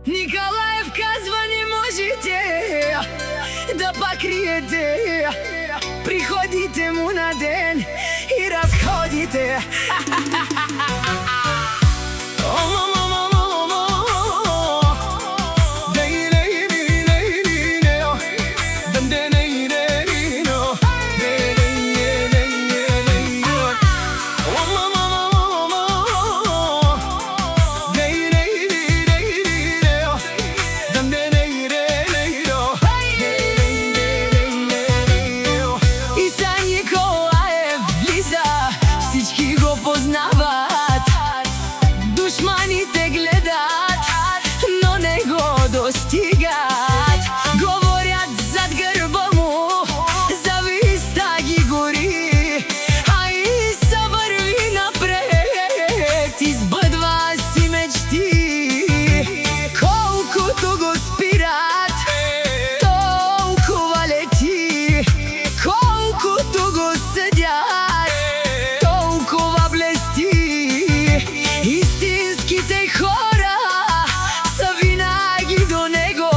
Николаев казва, не можете да покриете. Приходите му на ден и разходите. Душманите гледат, но не го достигат. Говорят зад гърба му, зависта ги гори, а Иса върви напред, избъдва си мечти. Колкото го спират, толкова лети. Колкото го съдят, толкова блести. Истинските хора са винаги до него,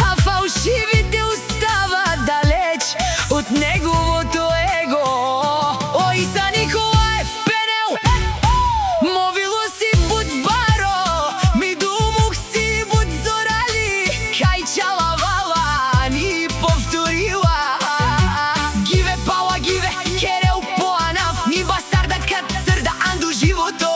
а фалшивите остават далеч от неговото его. О, Иса Николаев пенел, мовило си буд баро, ми думух си буд зорали, кай чалавала ни повторила. Гиве пала, гиве керел поанав, ни басардат кат сърда анду живото.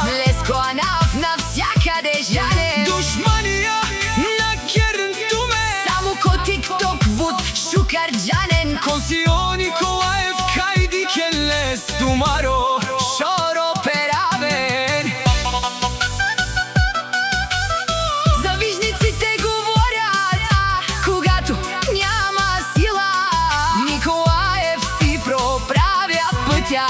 Леско анав навсякъде жале. Душмания на кернтуме, Само ко тикток буд шукарджанен. Консио Николаев кайди келес тумаро Шоро перавен. Завижниците говорят, когато няма сила, Николаев си проправя пътя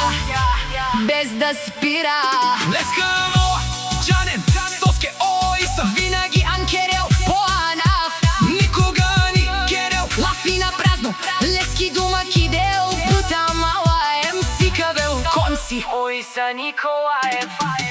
без да спира. Лескаво, Джанен, Соске, о, Иса, Винаги анкерел поанав, никога ни керел. лафи на празно, лески думаки дел, бута мала ем си кавел. Конси, о, Иса Николаев.